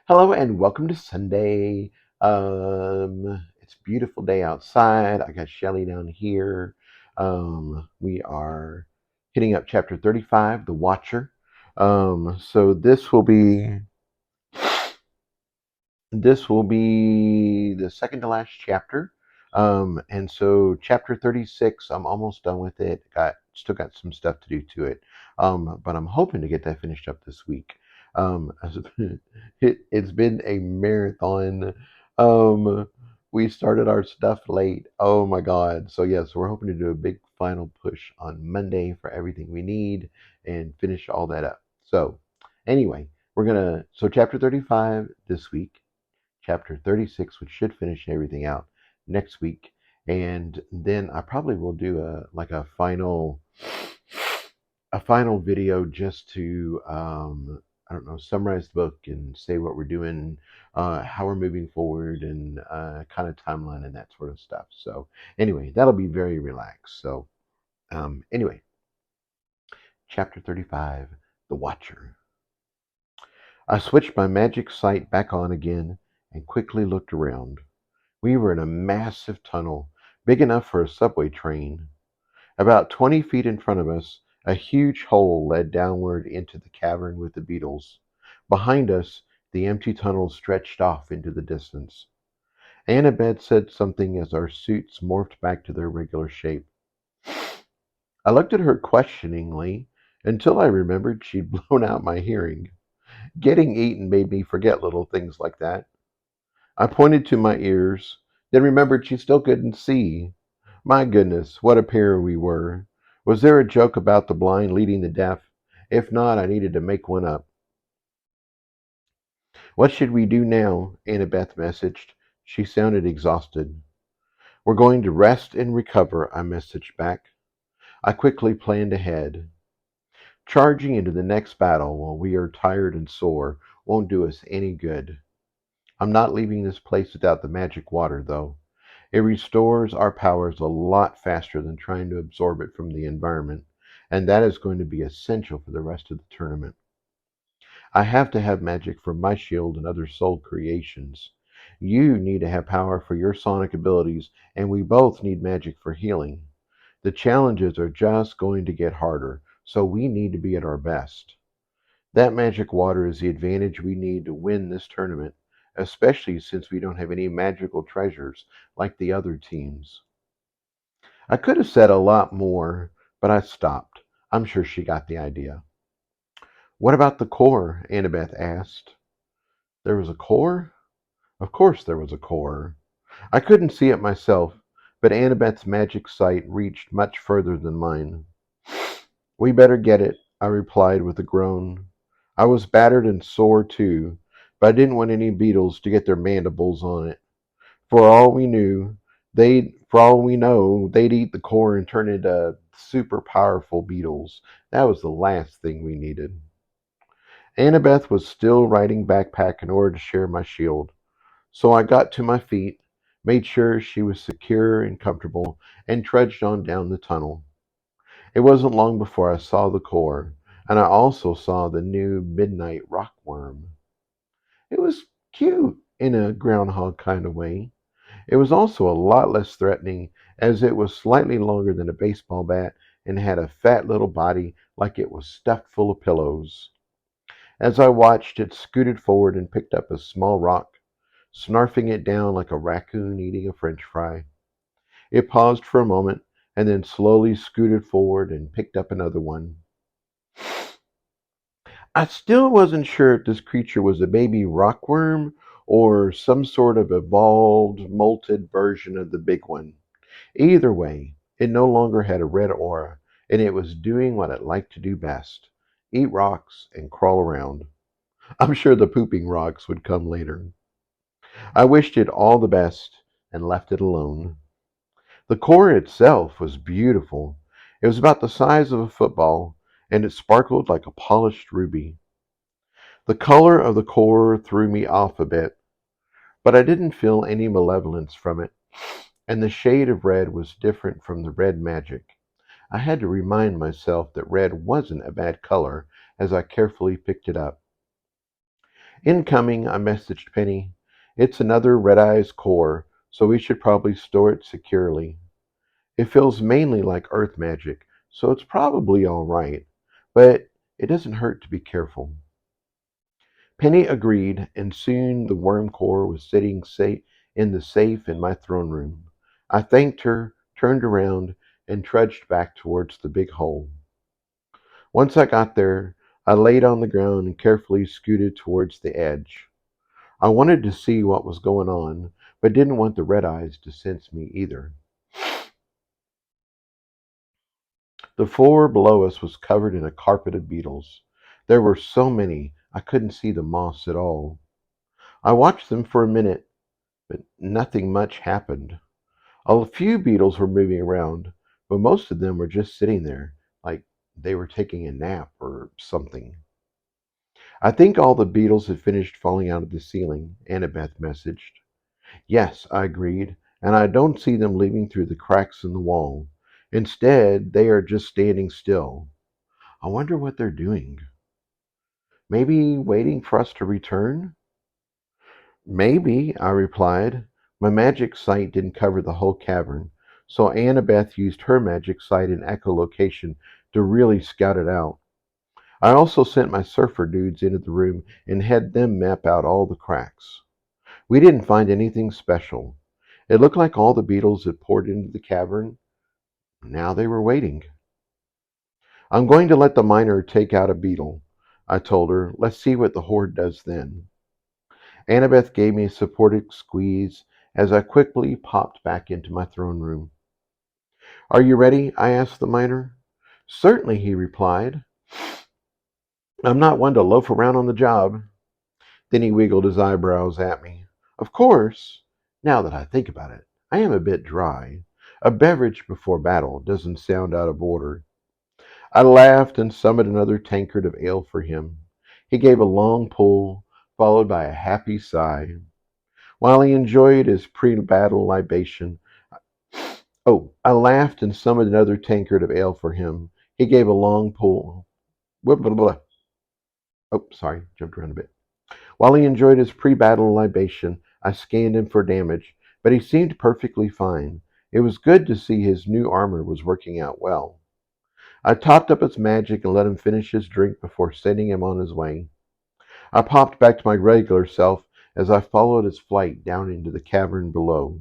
Hello and welcome to Sunday. It's a beautiful day outside. I got Shelly down here. We are hitting up chapter 35, The Watcher. So this will be the second to last chapter. And so chapter 36, I'm almost done with it. Got some stuff to do to it. But I'm hoping to get that finished up this week. Um, it's been a marathon. Um, we started our stuff late. Oh my God. So yes, we're hoping to do a big final push on Monday for everything we need and finish all that up. So anyway, so chapter 35 this week, chapter 36, which should finish everything out next week. And then I probably will do a final video just to I don't know, summarize the book and say what we're doing, how we're moving forward, and kind of timeline and that sort of stuff. So anyway, that'll be very relaxed. So anyway, chapter 35, The Watcher. I switched my magic sight back on again and quickly looked around. We were in a massive tunnel, big enough for a subway train. About 20 feet in front of us, a huge hole led downward into the cavern with the beetles. Behind us, the empty tunnel stretched off into the distance. Annabeth said something as our suits morphed back to their regular shape. I looked at her questioningly until I remembered she'd blown out my hearing. Getting eaten made me forget little things like that. I pointed to my ears, then remembered she still couldn't see. My goodness, what a pair we were. Was there a joke about the blind leading the deaf? If not, I needed to make one up. What should we do now? Annabeth messaged. She sounded exhausted. We're going to rest and recover, I messaged back. I quickly planned ahead. Charging into the next battle while we are tired and sore won't do us any good. I'm not leaving this place without the magic water, though. It restores our powers a lot faster than trying to absorb it from the environment, and that is going to be essential for the rest of the tournament. I have to have magic for my shield and other soul creations. You need to have power for your sonic abilities, and we both need magic for healing. The challenges are just going to get harder, so we need to be at our best. That magic water is the advantage we need to win this tournament, especially since we don't have any magical treasures like the other teams. I could have said a lot more, but I stopped. I'm sure she got the idea. What about the core? Annabeth asked. There was a core? Of course there was a core. I couldn't see it myself, but Annabeth's magic sight reached much further than mine. We better get it, I replied with a groan. I was battered and sore too, but I didn't want any beetles to get their mandibles on it. For all we know, they'd eat the core and turn into super powerful beetles. That was the last thing we needed. Annabeth was still riding backpack in order to share my shield, so I got to my feet, made sure she was secure and comfortable, and trudged on down the tunnel. It wasn't long before I saw the core, and I also saw the new midnight rockworm. It was cute in a groundhog kind of way. It was also a lot less threatening, as it was slightly longer than a baseball bat and had a fat little body like it was stuffed full of pillows. As I watched, it scooted forward and picked up a small rock, snarfing it down like a raccoon eating a french fry. It paused for a moment and then slowly scooted forward and picked up another one. I still wasn't sure if this creature was a baby rockworm or some sort of evolved, molted version of the big one. Either way, it no longer had a red aura, and it was doing what it liked to do best: eat rocks and crawl around. I'm sure the pooping rocks would come later. I wished it all the best and left it alone. The core itself was beautiful. It was about the size of a football, and it sparkled like a polished ruby. The color of the core threw me off a bit, but I didn't feel any malevolence from it, and the shade of red was different from the red magic. I had to remind myself that red wasn't a bad color as I carefully picked it up. Incoming, I messaged Penny. It's another Red Eye's core, so we should probably store it securely. It feels mainly like earth magic, so it's probably all right, but it doesn't hurt to be careful. Penny agreed, and soon the worm core was sitting safe in the safe in my throne room. I thanked her, turned around, and trudged back towards the big hole. Once I got there, I laid on the ground and carefully scooted towards the edge. I wanted to see what was going on, but didn't want the red eyes to sense me either. The floor below us was covered in a carpet of beetles. There were so many, I couldn't see the moss at all. I watched them for a minute, but nothing much happened. A few beetles were moving around, but most of them were just sitting there, like they were taking a nap or something. I think all the beetles had finished falling out of the ceiling, Annabeth messaged. Yes, I agreed, and I don't see them leaving through the cracks in the wall. Instead, they are just standing still. I wonder what they're doing. Maybe waiting for us to return? Maybe, I replied. My magic sight didn't cover the whole cavern, so Annabeth used her magic sight and echolocation to really scout it out. I also sent my surfer dudes into the room and had them map out all the cracks. We didn't find anything special. It looked like all the beetles had poured into the cavern. Now they were waiting. I'm going to let the miner take out a beetle, I told her. Let's see what the horde does then. Annabeth gave me a supportive squeeze as I quickly popped back into my throne room. Are you ready? I asked the miner. Certainly, he replied. I'm not one to loaf around on the job. Then he wiggled his eyebrows at me. Of course, now that I think about it, I am a bit dry. A beverage before battle doesn't sound out of order. I laughed and summoned another tankard of ale for him. He gave a long pull, followed by a happy sigh. While he enjoyed his pre-battle libation, I laughed and summoned another tankard of ale for him. He gave a long pull. Blah, blah, blah. Sorry, jumped around a bit. While he enjoyed his pre-battle libation, I scanned him for damage, but he seemed perfectly fine. It was good to see his new armor was working out well. I topped up his magic and let him finish his drink before sending him on his way. I popped back to my regular self as I followed his flight down into the cavern below.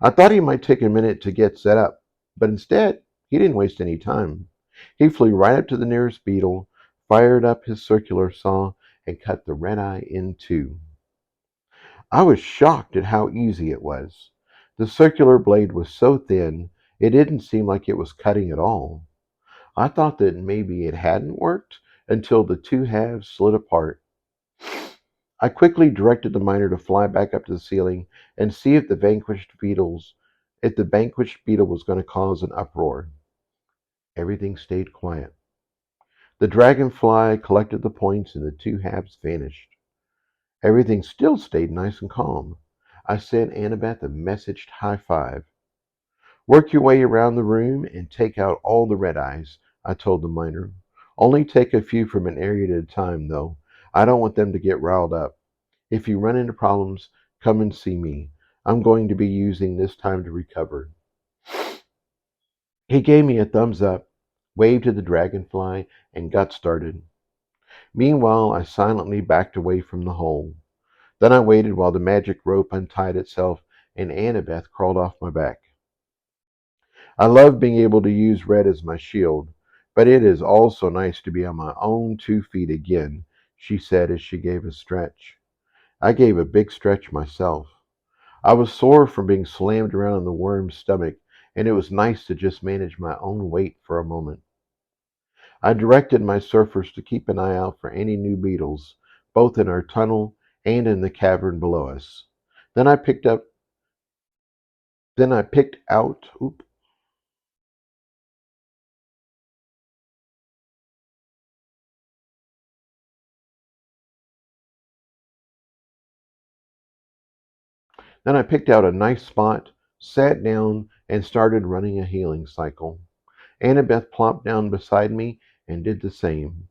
I thought he might take a minute to get set up, but instead, he didn't waste any time. He flew right up to the nearest beetle, fired up his circular saw, and cut the red eye in two. I was shocked at how easy it was. The circular blade was so thin, it didn't seem like it was cutting at all. I thought that maybe it hadn't worked until the two halves slid apart. I quickly directed the miner to fly back up to the ceiling and see if the vanquished beetle was going to cause an uproar. Everything stayed quiet. The dragonfly collected the points and the two halves vanished. Everything still stayed nice and calm. I sent Annabeth a messaged high five. Work your way around the room and take out all the red eyes, I told the miner. Only take a few from an area at a time, though. I don't want them to get riled up. If you run into problems, come and see me. I'm going to be using this time to recover. He gave me a thumbs up, waved to the dragonfly, and got started. Meanwhile, I silently backed away from the hole. Then I waited while the magic rope untied itself and Annabeth crawled off my back. I love being able to use red as my shield, but it is also nice to be on my own 2 feet again, she said as she gave a stretch. I gave a big stretch myself. I was sore from being slammed around in the worm's stomach, and it was nice to just manage my own weight for a moment. I directed my surfers to keep an eye out for any new beetles, both in our tunnel and in the cavern below us. Then I picked up then I picked out oop, then I picked out a nice spot, sat down, and started running a healing cycle. Annabeth plopped down beside me and did the same.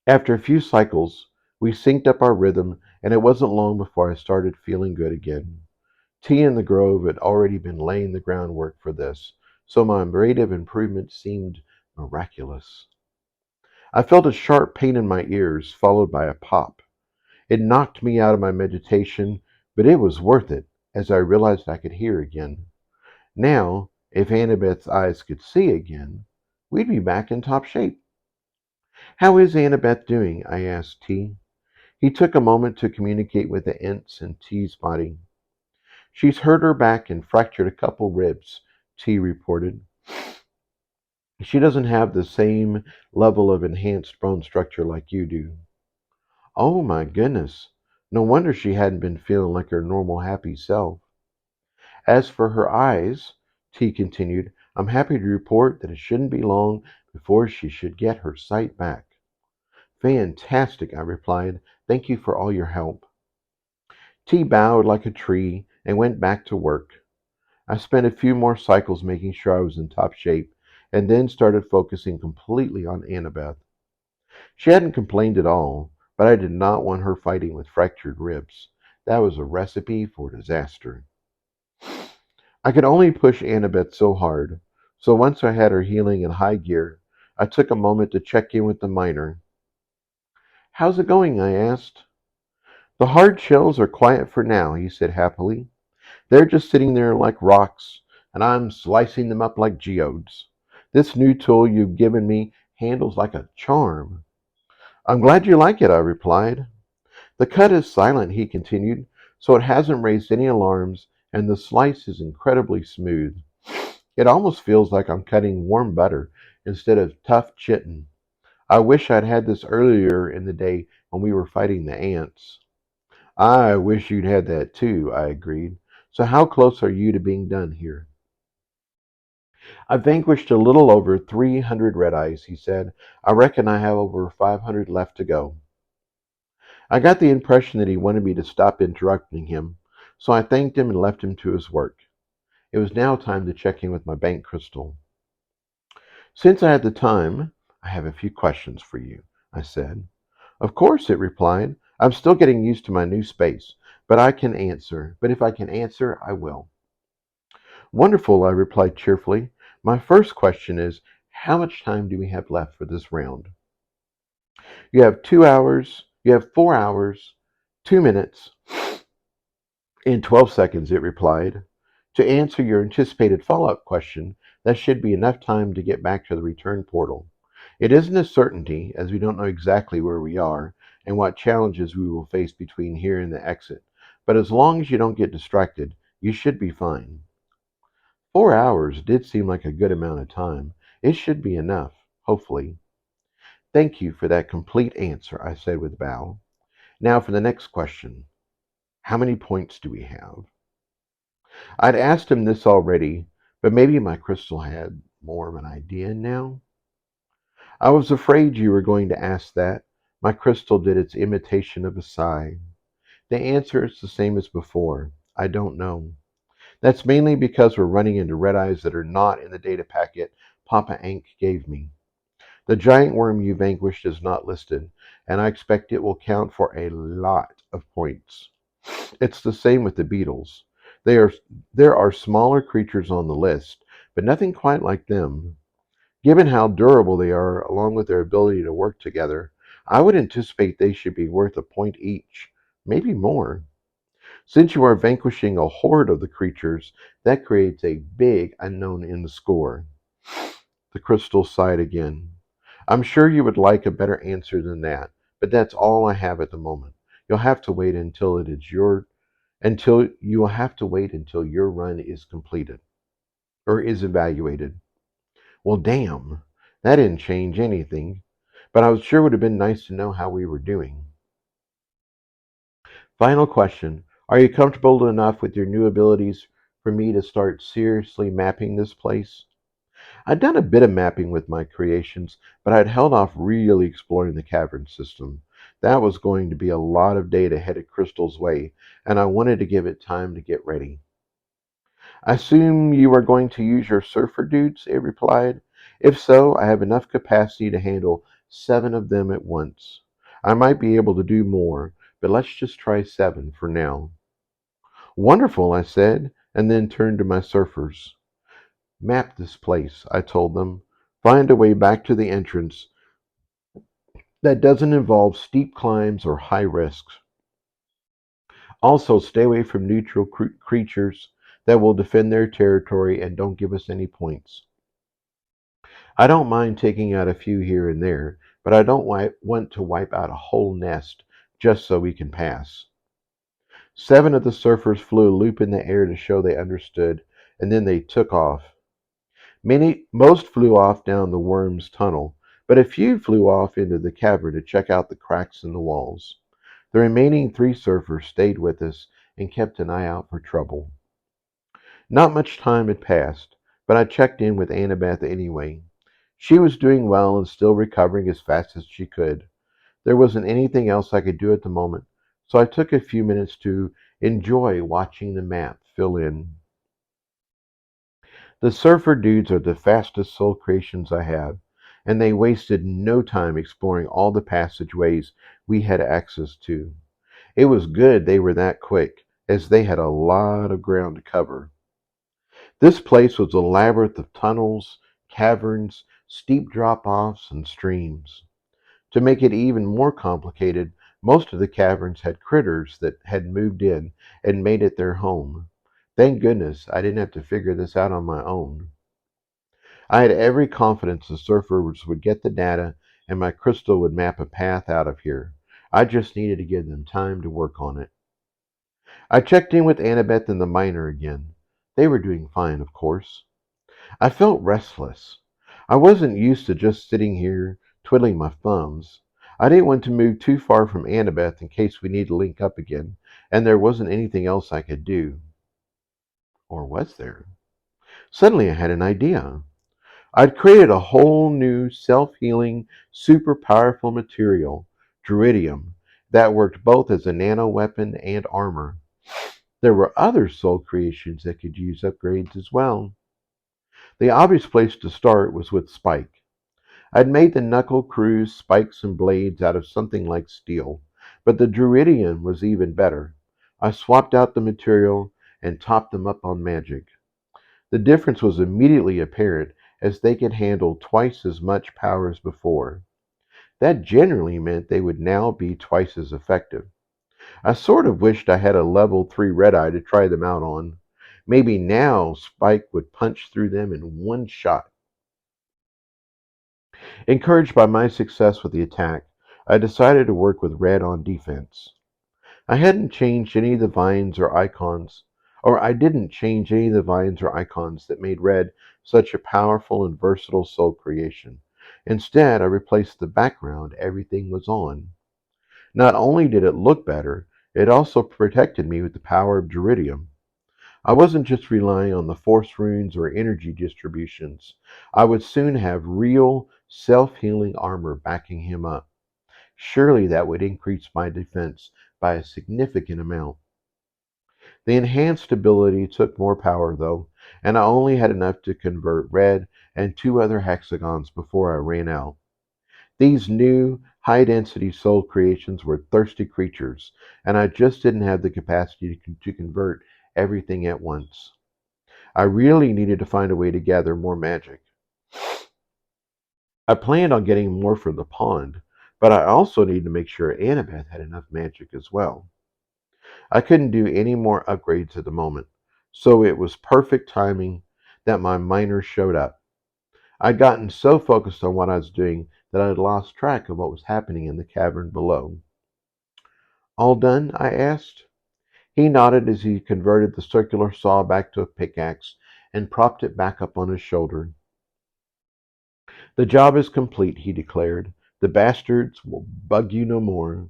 After a few cycles, We synced up our rhythm, and it wasn't long before I started feeling good again. Tea in the Grove had already been laying the groundwork for this, so my rate of improvement seemed miraculous. I felt a sharp pain in my ears, followed by a pop. It knocked me out of my meditation, but it was worth it, as I realized I could hear again. Now, if Annabeth's eyes could see again, we'd be back in top shape. How is Annabeth doing? I asked T. He took a moment to communicate with the Ents in T's body. She's hurt her back and fractured a couple ribs, T reported. She doesn't have the same level of enhanced bone structure like you do. Oh my goodness. No wonder she hadn't been feeling like her normal happy self. As for her eyes, T continued, I'm happy to report that it shouldn't be long before she should get her sight back. Fantastic, I replied. Thank you for all your help. T bowed like a tree and went back to work. I spent a few more cycles making sure I was in top shape, and then started focusing completely on Annabeth. She hadn't complained at all, but I did not want her fighting with fractured ribs. That was a recipe for disaster. I could only push Annabeth so hard, so once I had her healing in high gear, I took a moment to check in with the miner. How's it going? I asked. The hard shells are quiet for now, he said happily. They're just sitting there like rocks, and I'm slicing them up like geodes. This new tool you've given me handles like a charm. I'm glad you like it, I replied. The cut is silent, he continued, so it hasn't raised any alarms, and the slice is incredibly smooth. It almost feels like I'm cutting warm butter instead of tough chitin. I wish I'd had this earlier in the day when we were fighting the ants. I wish you'd had that too, I agreed. So how close are you to being done here? I vanquished a little over 300 red eyes, he said. I reckon I have over 500 left to go. I got the impression that he wanted me to stop interrupting him, so I thanked him and left him to his work. It was now time to check in with my bank crystal. Since I had the time, I have a few questions for you, I said. Of course, it replied. I'm still getting used to my new space, but if I can answer, I will. Wonderful, I replied cheerfully. My first question is, how much time do we have left for this round? You have 2 hours, you have 4 hours, 2 minutes, and 12 seconds, it replied. To answer your anticipated follow-up question, that should be enough time to get back to the return portal. It isn't a certainty, as we don't know exactly where we are and what challenges we will face between here and the exit, but as long as you don't get distracted, you should be fine. 4 hours did seem like a good amount of time. It should be enough, hopefully. Thank you for that complete answer, I said with a bow. Now for the next question. How many points do we have? I'd asked him this already, but maybe my crystal had more of an idea now. I was afraid you were going to ask that. My crystal did its imitation of a sigh. The answer is the same as before. I don't know. That's mainly because we're running into red eyes that are not in the data packet Papa Ank gave me. The giant worm you vanquished is not listed, and I expect it will count for a lot of points. It's the same with the beetles. They are, there are smaller creatures on the list, but nothing quite like them. Given how durable they are, along with their ability to work together, I would anticipate they should be worth a point each, maybe more. Since you are vanquishing a horde of the creatures, that creates a big unknown in the score. The crystal sighed again. I'm sure you would like a better answer than that, but that's all I have at the moment. You'll have to wait until you will have to wait until your run is completed or is evaluated. Well, damn, that didn't change anything, but I was sure would have been nice to know how we were doing. Final question. Are you comfortable enough with your new abilities for me to start seriously mapping this place? I'd done a bit of mapping with my creations, but I'd held off really exploring the cavern system. That was going to be a lot of data headed Crystal's way, and I wanted to give it time to get ready. I assume you are going to use your surfer dudes, it replied. If so, I have enough capacity to handle 7 of them at once. I might be able to do more, but let's just try 7 for now. Wonderful, I said, and then turned to my surfers. Map this place, I told them. Find a way back to the entrance that doesn't involve steep climbs or high risks. Also, stay away from neutral creatures that will defend their territory and don't give us any points. I don't mind taking out a few here and there, but I don't want to wipe out a whole nest just so we can pass. 7 of the surfers flew a loop in the air to show they understood, and then they took off. Most flew off down the worm's tunnel, but a few flew off into the cavern to check out the cracks in the walls. The remaining 3 surfers stayed with us and kept an eye out for trouble. Not much time had passed, but I checked in with Annabeth anyway. She was doing well and still recovering as fast as she could. There wasn't anything else I could do at the moment, so I took a few minutes to enjoy watching the map fill in. The surfer dudes are the fastest soul creations I have, and they wasted no time exploring all the passageways we had access to. It was good they were that quick, as they had a lot of ground to cover. This place was a labyrinth of tunnels, caverns, steep drop-offs, and streams. To make it even more complicated, most of the caverns had critters that had moved in and made it their home. Thank goodness I didn't have to figure this out on my own. I had every confidence the surfers would get the data and my crystal would map a path out of here. I just needed to give them time to work on it. I checked in with Annabeth and the miner again. They were doing fine, of course. I felt restless. I wasn't used to just sitting here twiddling my thumbs. I didn't want to move too far from Annabeth in case we need to link up again, and there wasn't anything else I could do. Or was there? Suddenly I had an idea. I'd created a whole new self-healing, super powerful material, druidium, that worked both as a nano weapon and armor. There were other soul creations that could use upgrades as well. The obvious place to start was with Spike. I'd made the knuckle crews, spikes, and blades out of something like steel, but the druidium was even better. I swapped out the material and topped them up on magic. The difference was immediately apparent, as they could handle twice as much power as before. That generally meant they would now be twice as effective. I sort of wished I had a level 3 red eye to try them out on. Maybe now Spike would punch through them in one shot. Encouraged by my success with the attack, I decided to work with red on defense. I hadn't changed any of the vines or icons, or I didn't change any of the vines or icons that made red such a powerful and versatile soul creation. Instead, I replaced the background everything was on. Not only did it look better, it also protected me with the power of Druidium. I wasn't just relying on the force runes or energy distributions. I would soon have real, self-healing armor backing him up. Surely that would increase my defense by a significant amount. The enhanced ability took more power, though, and I only had enough to convert red and 2 other hexagons before I ran out. These new, high-density soul creations were thirsty creatures, and I just didn't have the capacity to convert everything at once. I really needed to find a way to gather more magic. I planned on getting more from the pond, but I also needed to make sure Annabeth had enough magic as well. I couldn't do any more upgrades at the moment, so it was perfect timing that my miner showed up. I'd gotten so focused on what I was doing that I had lost track of what was happening in the cavern below. All done? I asked. He nodded as he converted the circular saw back to a pickaxe and propped it back up on his shoulder. The job is complete, he declared. The bastards will bug you no more.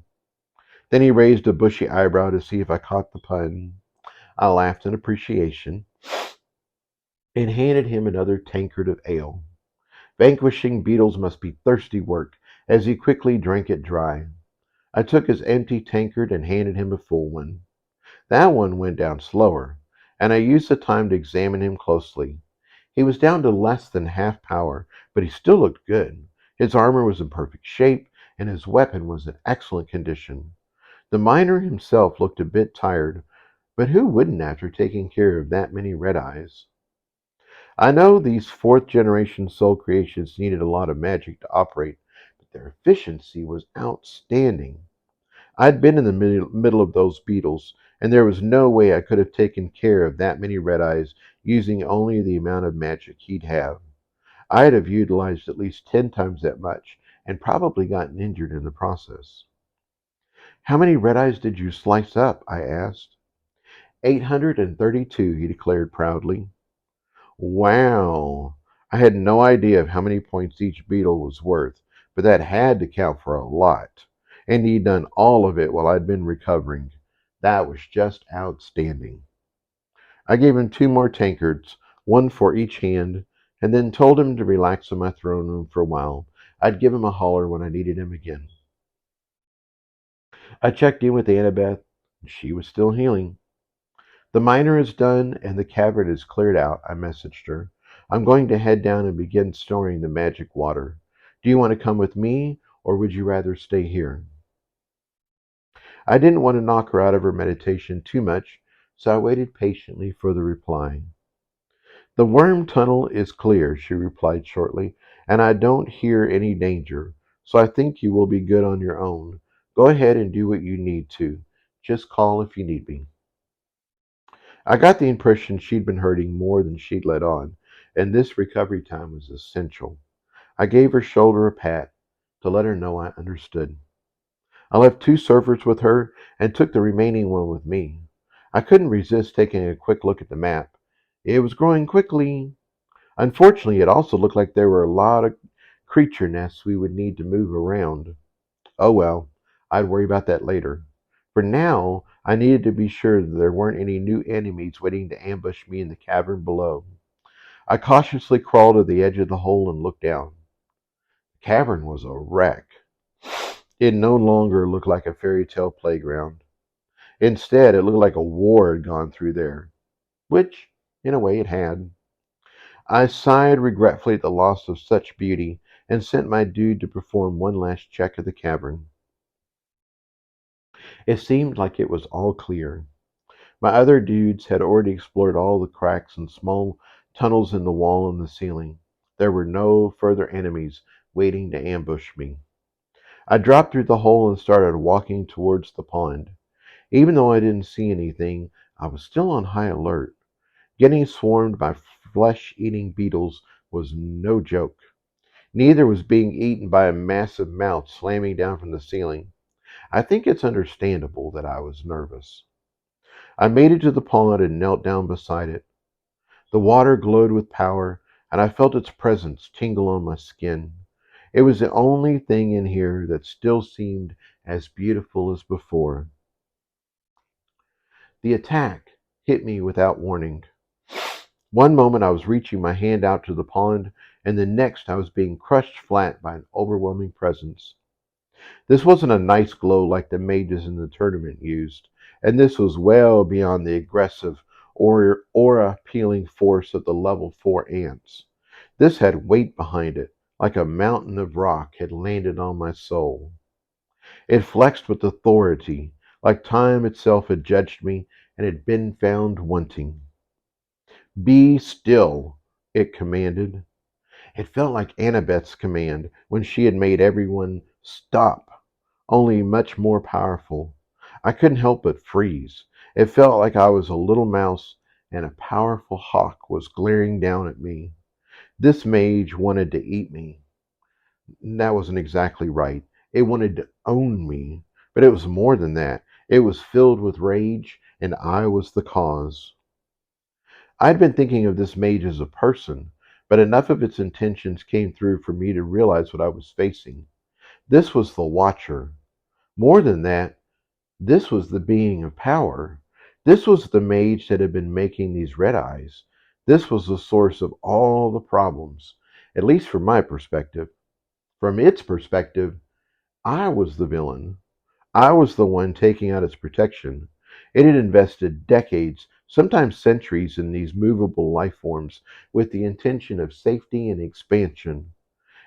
Then he raised a bushy eyebrow to see if I caught the pun. I laughed in appreciation and handed him another tankard of ale. Vanquishing beetles must be thirsty work, as he quickly drank it dry. I took his empty tankard and handed him a full one. That one went down slower, and I used the time to examine him closely. He was down to less than half power, but he still looked good. His armor was in perfect shape, and his weapon was in excellent condition. The miner himself looked a bit tired, but who wouldn't after taking care of that many red eyes? I know these fourth generation soul creations needed a lot of magic to operate, but their efficiency was outstanding. I'd been in the middle of those beetles, and there was no way I could have taken care of that many red eyes using only the amount of magic he'd have. I'd have utilized at least 10 times that much, and probably gotten injured in the process. How many red eyes did you slice up? I asked. 832, he declared proudly. Wow! I had no idea of how many points each beetle was worth, but that had to count for a lot. And he'd done all of it while I'd been recovering. That was just outstanding. I gave him two more tankards, one for each hand, and then told him to relax in my throne room for a while. I'd give him a holler when I needed him again. I checked in with Annabeth, and she was still healing. The miner is done and the cavern is cleared out, I messaged her. I'm going to head down and begin storing the magic water. Do you want to come with me, or would you rather stay here? I didn't want to knock her out of her meditation too much, so I waited patiently for the reply. The worm tunnel is clear, she replied shortly, and I don't hear any danger, so I think you will be good on your own. Go ahead and do what you need to. Just call if you need me. I got the impression she'd been hurting more than she'd let on, and this recovery time was essential. I gave her shoulder a pat to let her know I understood. I left two servers with her and took the remaining one with me. I couldn't resist taking a quick look at the map. It was growing quickly. Unfortunately, it also looked like there were a lot of creature nests we would need to move around. Oh well, I'd worry about that later. For now, I needed to be sure that there weren't any new enemies waiting to ambush me in the cavern below. I cautiously crawled to the edge of the hole and looked down. The cavern was a wreck. It no longer looked like a fairy tale playground. Instead, it looked like a war had gone through there, which, in a way, it had. I sighed regretfully at the loss of such beauty and sent my dude to perform one last check of the cavern. It seemed like it was all clear. My other dudes had already explored all the cracks and small tunnels in the wall and the ceiling. There were no further enemies waiting to ambush me. I dropped through the hole and started walking towards the pond. Even though I didn't see anything, I was still on high alert. Getting swarmed by flesh eating beetles was no joke. Neither was being eaten by a massive mouth slamming down from the ceiling. I think it's understandable that I was nervous. I made it to the pond and knelt down beside it. The water glowed with power, and I felt its presence tingle on my skin. It was the only thing in here that still seemed as beautiful as before. The attack hit me without warning. One moment I was reaching my hand out to the pond, and the next I was being crushed flat by an overwhelming presence. This wasn't a nice glow like the mages in the tournament used, and this was well beyond the aggressive aura peeling force of the level 4 ants. This had weight behind it, like a mountain of rock had landed on my soul. It flexed with authority, like time itself had judged me and had been found wanting. Be still, it commanded. It felt like Annabeth's command when she had made everyone stop, only much more powerful. I couldn't help but freeze. It felt like I was a little mouse and a powerful hawk was glaring down at me. This mage wanted to eat me. That wasn't exactly right. It wanted to own me. But it was more than that. It was filled with rage, and I was the cause. I'd been thinking of this mage as a person, but enough of its intentions came through for me to realize what I was facing. This was the Watcher. More than that, this was the being of power. This was the mage that had been making these red eyes. This was the source of all the problems, at least from my perspective. From its perspective, I was the villain. I was the one taking out its protection. It had invested decades, sometimes centuries, in these movable life forms with the intention of safety and expansion.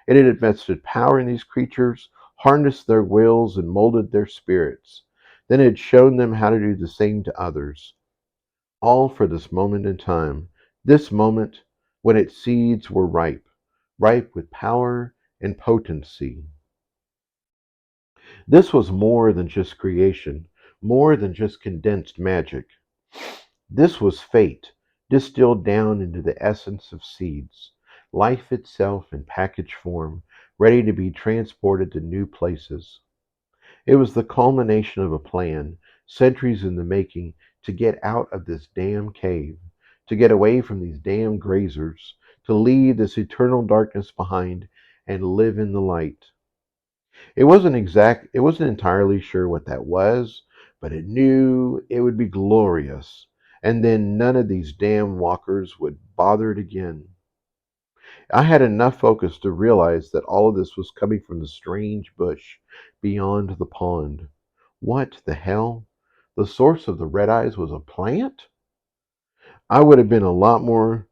It had invested power in these creatures, harnessed their wills, and molded their spirits, then had shown them how to do the same to others. All for this moment in time, this moment when its seeds were ripe, ripe with power and potency. This was more than just creation, more than just condensed magic. This was fate, distilled down into the essence of seeds, life itself in package form, ready to be transported to new places. It was the culmination of a plan, centuries in the making, to get out of this damn cave, to get away from these damn grazers, to leave this eternal darkness behind and live in the light. It wasn't entirely sure what that was, but it knew it would be glorious, and then none of these damn walkers would bother it again. I had enough focus to realize that all of this was coming from the strange bush beyond the pond. What the hell? The source of the red eyes was a plant? I would have been a lot more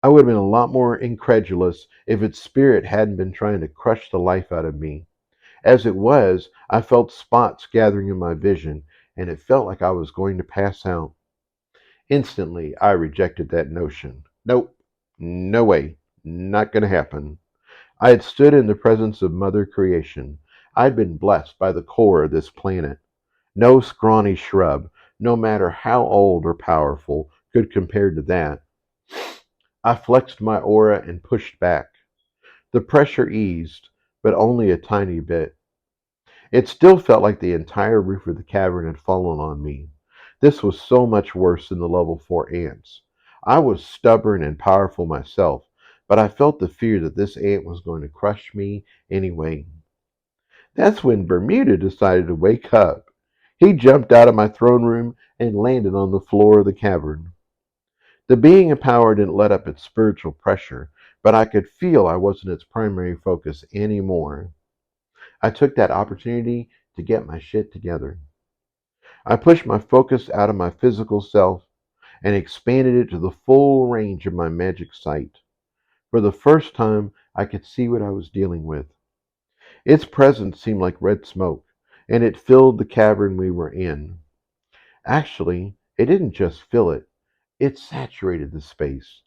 I would have been a lot more incredulous if its spirit hadn't been trying to crush the life out of me. As it was, I felt spots gathering in my vision, and it felt like I was going to pass out. Instantly, I rejected that notion. Nope, no way, not going to happen. I had stood in the presence of Mother Creation. I'd been blessed by the core of this planet. No scrawny shrub, no matter how old or powerful, could compare to that. I flexed my aura and pushed back. The pressure eased, but only a tiny bit. It still felt like the entire roof of the cavern had fallen on me. This was so much worse than the level 4 ants. I was stubborn and powerful myself, but I felt the fear that this ant was going to crush me anyway. That's when Bermuda decided to wake up. He jumped out of my throne room and landed on the floor of the cavern. The being of power didn't let up its spiritual pressure, but I could feel I wasn't its primary focus anymore. I took that opportunity to get my shit together. I pushed my focus out of my physical self and expanded it to the full range of my magic sight. For the first time, I could see what I was dealing with. Its presence seemed like red smoke, and it filled the cavern we were in. Actually, it didn't just fill it, it saturated the space.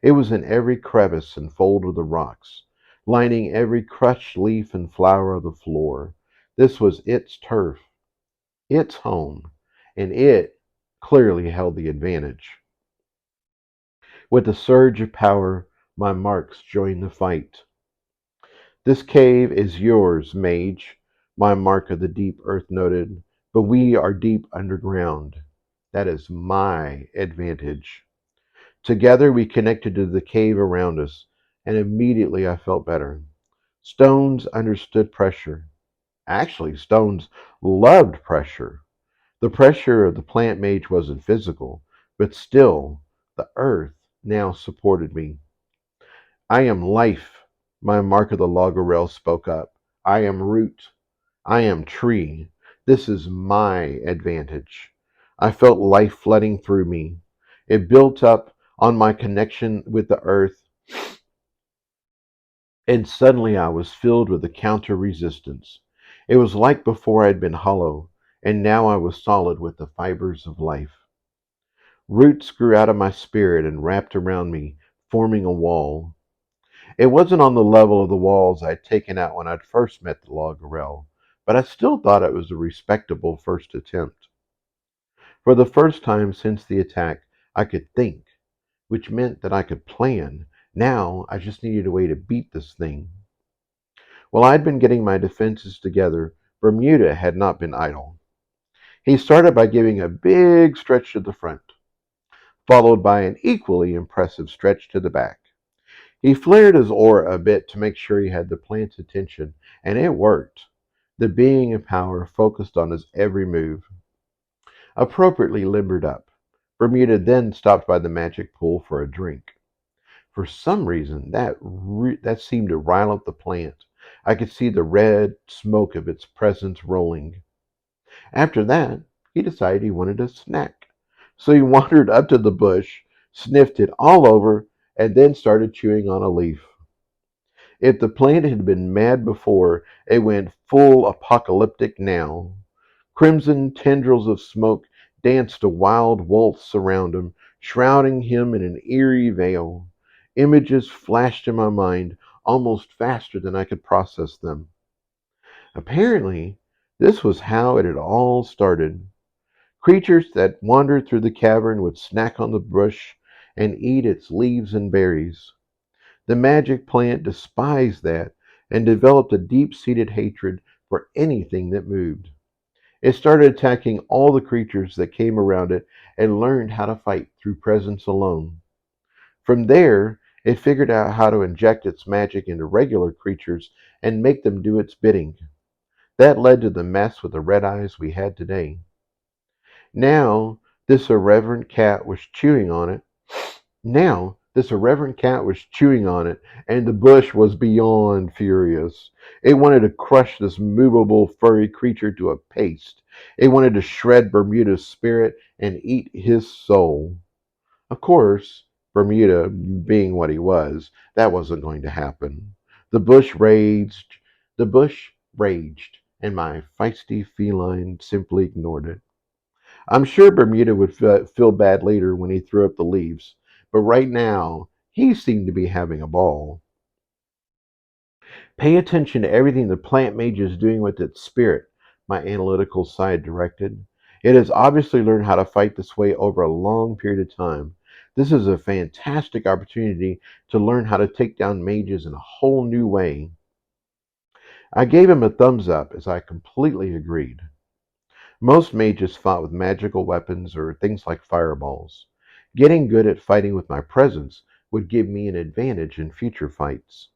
It was in every crevice and fold of the rocks, lining every crushed leaf and flower of the floor. This was its turf, its home, and it clearly held the advantage. With a surge of power, my marks joined the fight. This cave is yours, mage, my mark of the deep earth noted, but we are deep underground. That is my advantage. Together we connected to the cave around us, and immediately I felt better. Stones understood pressure. Actually, stones loved pressure. The pressure of the plant mage wasn't physical, but still, the earth now supported me. I am life, my mark of the Lagerel spoke up. I am root. I am tree. This is my advantage. I felt life flooding through me. It built up on my connection with the earth, and suddenly I was filled with a counter resistance. It was like before I'd been hollow, and now I was solid with the fibers of life. Roots grew out of my spirit and wrapped around me, forming a wall. It wasn't on the level of the walls I'd taken out when I'd first met the Lagerel, but I still thought it was a respectable first attempt. For the first time since the attack, I could think, which meant that I could plan. Now I just needed a way to beat this thing. While I'd been getting my defenses together, Bermuda had not been idle. He started by giving a big stretch to the front, followed by an equally impressive stretch to the back. He flared his aura a bit to make sure he had the plant's attention, and it worked. The being of power focused on his every move. Appropriately limbered up, Bermuda then stopped by the magic pool for a drink. For some reason, that seemed to rile up the plant. I could see the red smoke of its presence rolling. After that, he decided he wanted a snack. So he wandered up to the bush, sniffed it all over, and then started chewing on a leaf. If the plant had been mad before, it went full apocalyptic now. Crimson tendrils of smoke danced a wild waltz around him, shrouding him in an eerie veil. Images flashed in my mind almost faster than I could process them. Apparently, this was how it had all started. Creatures that wandered through the cavern would snack on the bush and eat its leaves and berries. The magic plant despised that and developed a deep seated hatred for anything that moved. It started attacking all the creatures that came around it and learned how to fight through presence alone. From there, it figured out how to inject its magic into regular creatures and make them do its bidding. That led to the mess with the red eyes we had today. Now, this irreverent cat was chewing on it. Now, this irreverent cat was chewing on it, and the bush was beyond furious. It wanted to crush this movable furry creature to a paste. It wanted to shred Bermuda's spirit and eat his soul. Of course, Bermuda, being what he was, that wasn't going to happen. The bush raged, the bush raged, and my feisty feline simply ignored it. I'm sure Bermuda would feel bad later when he threw up the leaves, but right now, he seemed to be having a ball. Pay attention to everything the plant mage is doing with its spirit, my analytical side directed. It has obviously learned how to fight this way over a long period of time. This is a fantastic opportunity to learn how to take down mages in a whole new way. I gave him a thumbs up as I completely agreed. Most mages fought with magical weapons or things like fireballs. Getting good at fighting with my presence would give me an advantage in future fights.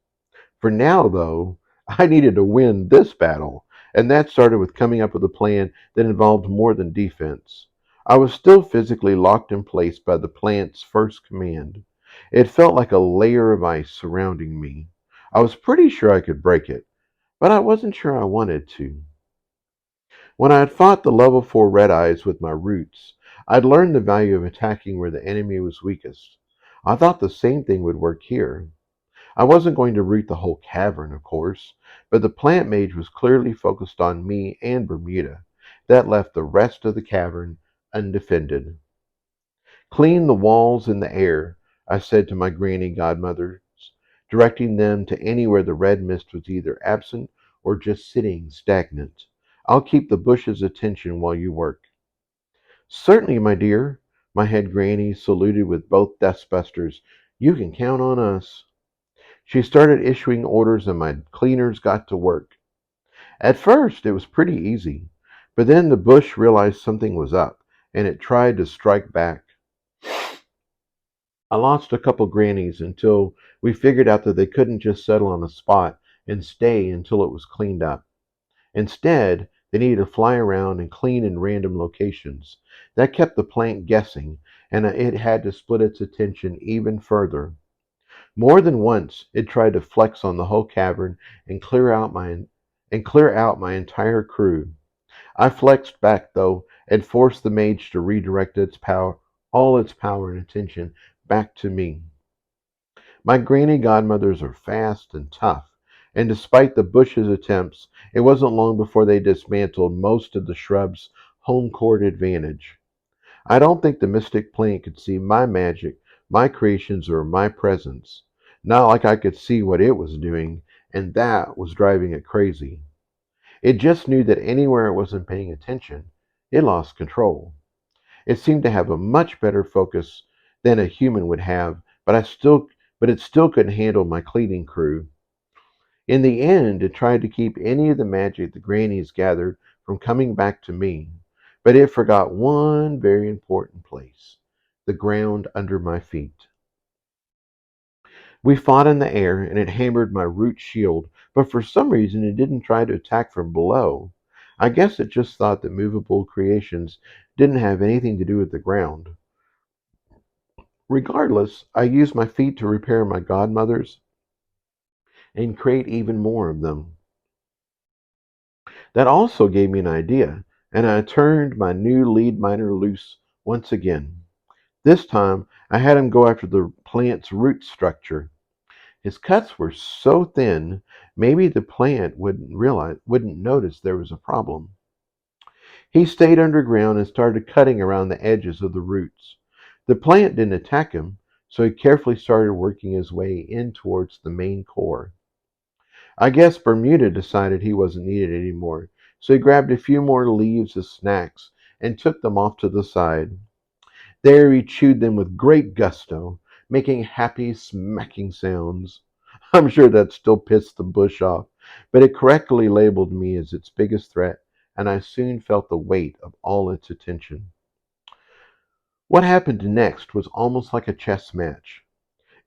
For now, though, I needed to win this battle, and that started with coming up with a plan that involved more than defense. I was still physically locked in place by the plant's first command. It felt like a layer of ice surrounding me. I was pretty sure I could break it, but I wasn't sure I wanted to. When I had fought the level 4 red eyes with my roots, I'd learned the value of attacking where the enemy was weakest. I thought the same thing would work here. I wasn't going to root the whole cavern, of course, but the plant mage was clearly focused on me and Bermuda. That left the rest of the cavern undefended. Clean the walls and the air, I said to my granny godmothers, directing them to anywhere the red mist was either absent or just sitting stagnant. I'll keep the bush's attention while you work. Certainly, my dear, my head granny saluted with both dustbusters. You can count on us. She started issuing orders and my cleaners got to work. At first, it was pretty easy, but then the bush realized something was up and it tried to strike back. I lost a couple grannies until we figured out that they couldn't just settle on a spot and stay until it was cleaned up. Instead, they needed to fly around and clean in random locations. That kept the plant guessing, and it had to split its attention even further. More than once, it tried to flex on the whole cavern and clear out my entire crew. I flexed back though and forced the mage to redirect all its power and attention back to me. My granny godmothers are fast and tough, and despite the bush's attempts, it wasn't long before they dismantled most of the shrub's home court advantage. I don't think the mystic plant could see my magic, my creations, or my presence. Not like I could see what it was doing, and that was driving it crazy. It just knew that anywhere it wasn't paying attention, it lost control. It seemed to have a much better focus than a human would have, but it still couldn't handle my cleaning crew. In the end, it tried to keep any of the magic the grannies gathered from coming back to me, but it forgot one very important place: the ground under my feet. We fought in the air, and it hammered my root shield, but for some reason it didn't try to attack from below. I guess it just thought that movable creations didn't have anything to do with the ground. Regardless, I used my feet to repair my godmothers and create even more of them. That also gave me an idea, and I turned my new lead miner loose once again. This time, I had him go after the plant's root structure. His cuts were so thin, maybe the plant wouldn't notice there was a problem. He stayed underground and started cutting around the edges of the roots. The plant didn't attack him, so he carefully started working his way in towards the main core. I guess Bermuda decided he wasn't needed anymore, so he grabbed a few more leaves as snacks and took them off to the side. There he chewed them with great gusto, making happy smacking sounds. I'm sure that still pissed the bush off, but it correctly labeled me as its biggest threat, and I soon felt the weight of all its attention. What happened next was almost like a chess match.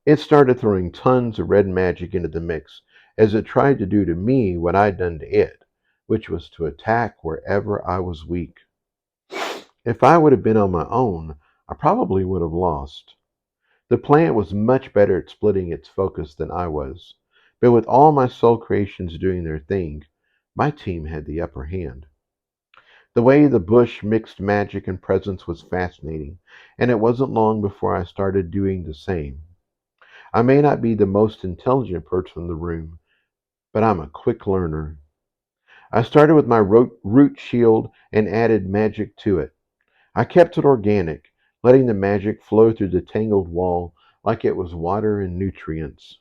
It started throwing tons of red magic into the mix, as it tried to do to me what I'd done to it, which was to attack wherever I was weak. If I would have been on my own, I probably would have lost. The plant was much better at splitting its focus than I was, but with all my soul creations doing their thing, my team had the upper hand. The way the bush mixed magic and presence was fascinating, and it wasn't long before I started doing the same. I may not be the most intelligent person in the room, but I'm a quick learner. I started with my root shield and added magic to it. I kept it organic, letting the magic flow through the tangled wall like it was water and nutrients.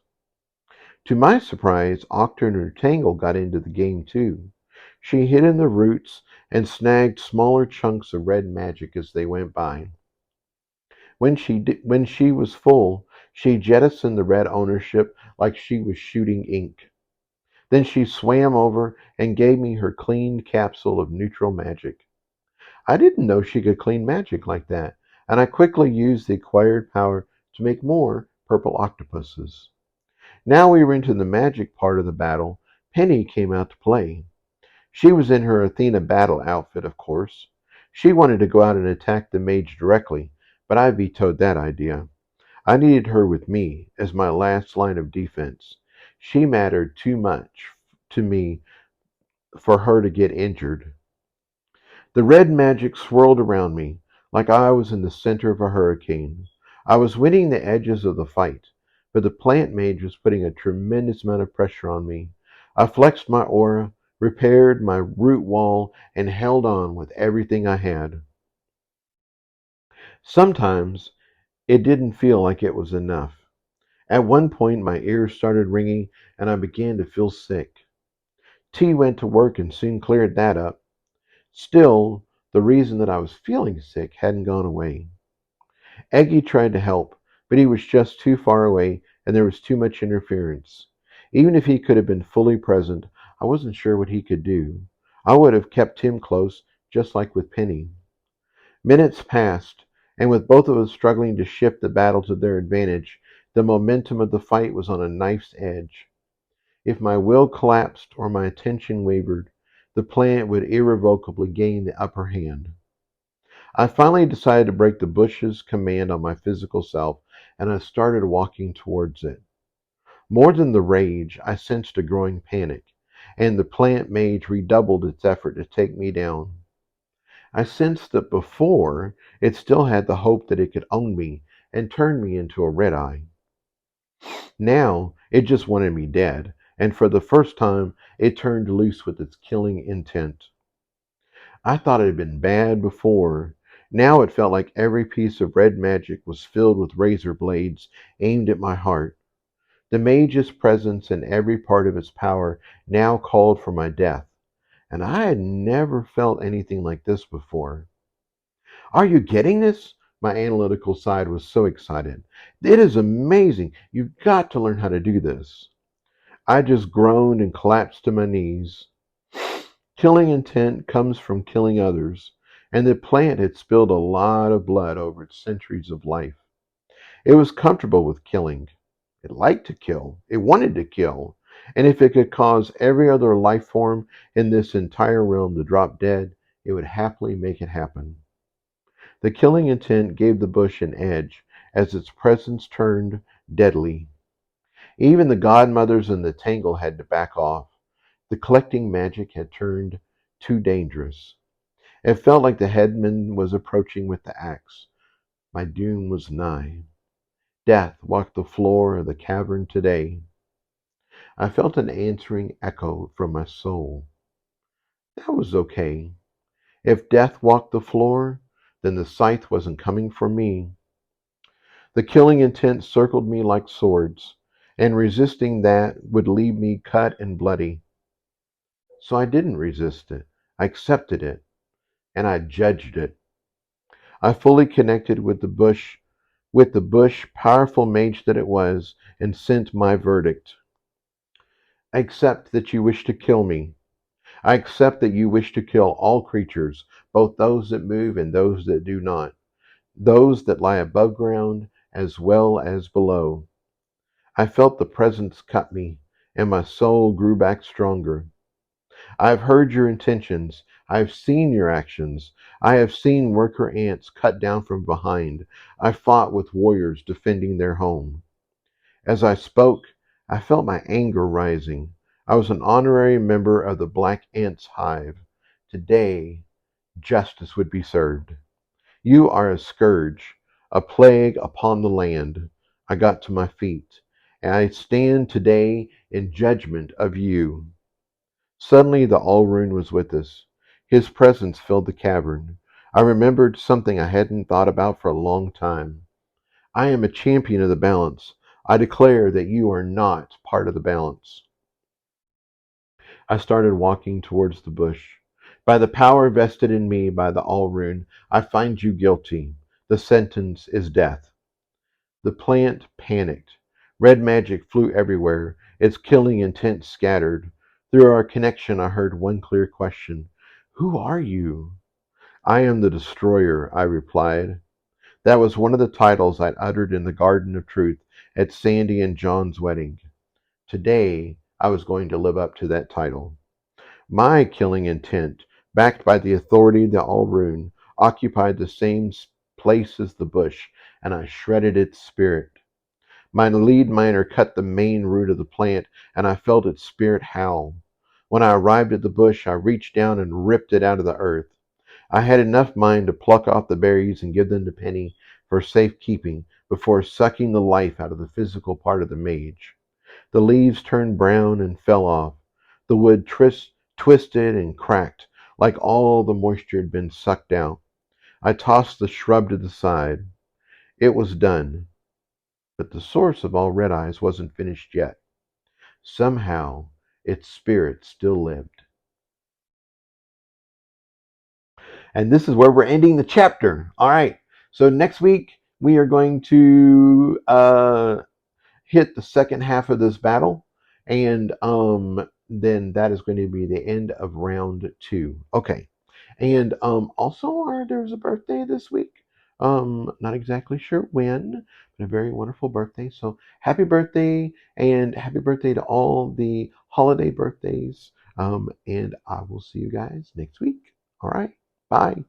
To my surprise, Octa and her tangle got into the game too. She hid in the roots and snagged smaller chunks of red magic as they went by. When she was full, she jettisoned the red ownership like she was shooting ink. Then she swam over and gave me her cleaned capsule of neutral magic. I didn't know she could clean magic like that, and I quickly used the acquired power to make more purple octopuses. Now we were into the magic part of the battle. Penny came out to play. She was in her Athena battle outfit, of course. She wanted to go out and attack the mage directly, but I vetoed that idea. I needed her with me as my last line of defense. She mattered too much to me for her to get injured. The red magic swirled around me like I was in the center of a hurricane. I was winning the edges of the fight, but the plant mage was putting a tremendous amount of pressure on me. I flexed my aura, repaired my root wall, and held on with everything I had. Sometimes it didn't feel like it was enough. At one point, my ears started ringing and I began to feel sick. T went to work and soon cleared that up. Still, the reason that I was feeling sick hadn't gone away. Eggy tried to help, but he was just too far away and there was too much interference. Even if he could have been fully present, I wasn't sure what he could do. I would have kept him close, just like with Penny. Minutes passed, and with both of us struggling to shift the battle to their advantage, the momentum of the fight was on a knife's edge. If my will collapsed or my attention wavered, the plant would irrevocably gain the upper hand. I finally decided to break the bush's command on my physical self, and I started walking towards it. More than the rage, I sensed a growing panic, and the plant mage redoubled its effort to take me down. I sensed that before, it still had the hope that it could own me and turn me into a red eye. Now, it just wanted me dead, and for the first time, it turned loose with its killing intent. I thought it had been bad before. Now it felt like every piece of red magic was filled with razor blades aimed at my heart. The mage's presence and every part of its power now called for my death, and I had never felt anything like this before. Are you getting this? My analytical side was so excited. It is amazing. You've got to learn how to do this. I just groaned and collapsed to my knees. Killing intent comes from killing others, and the plant had spilled a lot of blood over its centuries of life. It was comfortable with killing. It liked to kill. It wanted to kill. And if it could cause every other life form in this entire realm to drop dead, it would happily make it happen. The killing intent gave the bush an edge as its presence turned deadly. Even the godmothers in the tangle had to back off. The collecting magic had turned too dangerous. It felt like the headman was approaching with the axe. My doom was nigh. Death walked the floor of the cavern today. I felt an answering echo from my soul. That was okay. If death walked the floor, then the scythe wasn't coming for me. The killing intent circled me like swords, and resisting that would leave me cut and bloody. So I didn't resist it. I accepted it, and I judged it. I fully connected with the bush, powerful mage that it was, and sent my verdict. I accept that you wish to kill me. I accept that you wish to kill all creatures, both those that move and those that do not, those that lie above ground as well as below. I felt the presence cut me, and my soul grew back stronger. I have heard your intentions. I have seen your actions. I have seen worker ants cut down from behind. I fought with warriors defending their home. As I spoke, I felt my anger rising. I was an honorary member of the Black Ants Hive. Today, justice would be served. You are a scourge, a plague upon the land. I got to my feet, and I stand today in judgment of you. Suddenly the Allrune was with us. His presence filled the cavern. I remembered something I hadn't thought about for a long time. I am a champion of the balance. I declare that you are not part of the balance. I started walking towards the bush. By the power vested in me by the Allrune, I find you guilty. The sentence is death. The plant panicked. Red magic flew everywhere, its killing intent scattered. Through our connection, I heard one clear question. Who are you? I am the destroyer, I replied. That was one of the titles I'd uttered in the Garden of Truth at Sandy and John's wedding. Today, I was going to live up to that title. My killing intent, backed by the authority of the Allrune, occupied the same place as the bush, and I shredded its spirit. My lead miner cut the main root of the plant, and I felt its spirit howl. When I arrived at the bush, I reached down and ripped it out of the earth. I had enough mind to pluck off the berries and give them to Penny for safekeeping before sucking the life out of the physical part of the mage. The leaves turned brown and fell off. The wood twisted and cracked, like all the moisture had been sucked out. I tossed the shrub to the side. It was done. But the source of all red eyes wasn't finished yet. Somehow, its spirit still lived. And this is where we're ending the chapter. All right. So next week, we are going to hit the second half of this battle. And then that is going to be the end of round 2. Okay. And also, there's a birthday this week. Not exactly sure when, but a very wonderful birthday. So happy birthday, and happy birthday to all the holiday birthdays. And I will see you guys next week. All right. Bye.